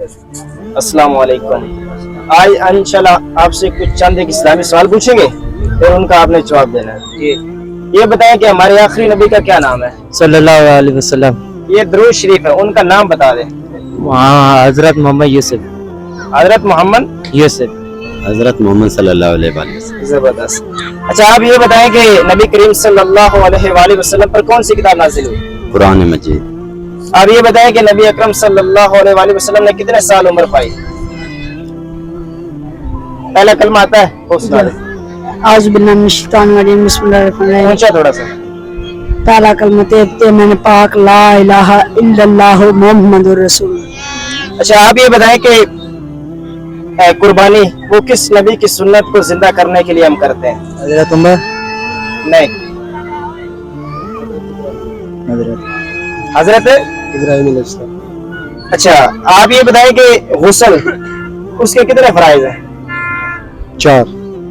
अस्सलाम वालेकुम। आज इंशाल्लाह आपसे कुछ चंद एक इस्लामी सवाल पूछेंगे और उनका आपने जवाब देना है। ये बताएं कि हमारे आखिरी नबी का क्या नाम है? सल्लल्लाहु अलैहि वसल्लम। ये दुरूद शरीफ है, उनका नाम बता दें। हजरत मोहम्मद यूसुफ। हजरत मोहम्मद यूसुफ। हजरत मोहम्मद सल्लल्लाहु अलैहि वसल्लम। जबरदस्त। अच्छा, आप ये बताएं कि नबी करीम सल्लल्लाहु अलैहि वसल्लम पर कौन सी किताब नाजिल हुई? कुरान मजीद। आप ये बताएं कि नबी अकरम सल्लल्लाहु अलैहि वसल्लम ने कितने साल उम्र पाई? पहला कलमा आता है वो सुना दे। आउज़ु बिल्लाहि मिनश शैतानिर रजीम, बिस्मिल्लाहिर्रहमानिर्रहीम। ऊंचा थोड़ा सा। पहला कलमा ते मैंने पाक ला इलाहा इल्लल्लाहु मुहम्मदुर रसूल। अच्छा, आप ये बताएं कि कुर्बानी वो किस नबी की सुन्नत को जिंदा करने के लिए हम करते हैं? हजरत उमर। नहीं, हजरत इब्राहिम अलैहिस्सलाम। अच्छा, आप ये बताएं कि गुस्ल उसके कितने फराइज हैं? 4।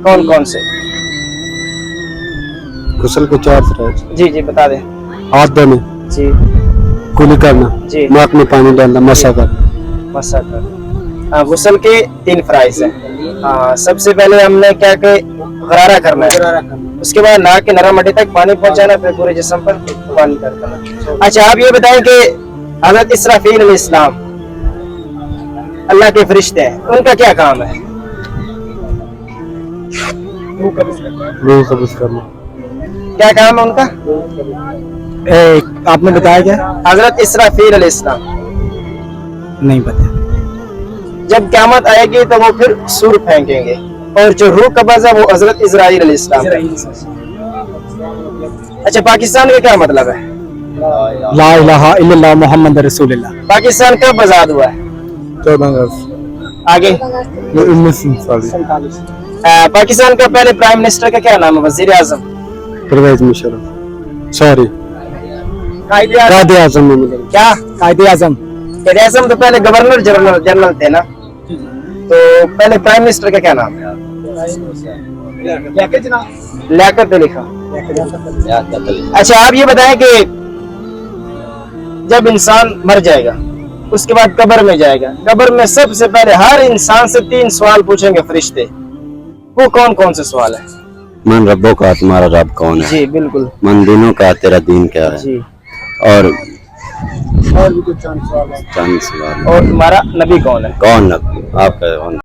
कौन कौन से? गुस्ल के 4 फराइज। जी जी बता दें। हाथ धोने, जी कुली करना, जी, नाक में पानी डालना, मसा कर। मसा कर। हाँ, गुस्ल के 3 फराइज हैं। हाँ, सबसे पहले हमने क्या कि गरारा करना है, उसके बाद नाक के नरम हड्डी तक पानी पहुंचाना, फिर पूरे जिस्म पर पानी करना। अच्छा, आप ये बताएं कि हज़रत इसराफील अलैहिस्सलाम अल्लाह के फरिश्ते हैं, उनका क्या काम है? रूह कब्ज़ करना। क्या काम है उनका? आपने बताया क्या? हज़रत इसराफील अलैहिस्सलाम नहीं पता। जब क़यामत आएगी तो वो फिर सूर फेंकेंगे, और जो रूह कब्ज़ है वो हज़रत इज़राइल अलैहिस्सलाम। अच्छा, पाकिस्तान का क्या मतलब है? ला इलाहा इल्लल्लाह मुहम्मद रसूलुल्लाह। पाकिस्तान कब आजाद हुआ है? 14 अगस्त। आगे 1947। पाकिस्तान का पहले प्राइम मिनिस्टर का क्या नाम है? वजीर आजम। परवेज मुशर्रफ। सॉरी, कायदे आजम। क्या कायदे आजम। कायदे आजम तो पहले गवर्नर जनरल थे ना, तो पहले प्राइम मिनिस्टर का क्या नाम है? लियाकत अली खान। अच्छा, आप ये बताएं कि जब इंसान मर जाएगा उसके बाद कब्र में जाएगा, कब्र में सबसे पहले हर इंसान से 3 सवाल पूछेंगे फरिश्ते, वो कौन कौन से सवाल है? मन रब्बों का, तुम्हारा रब कौन है? जी बिल्कुल। मन दीनों का, तेरा दीन क्या है? जी। और भी कुछ चंद सवाल है। चंद सवाल। और तुम्हारा नबी कौन है? कौन नबी? आपका कौन?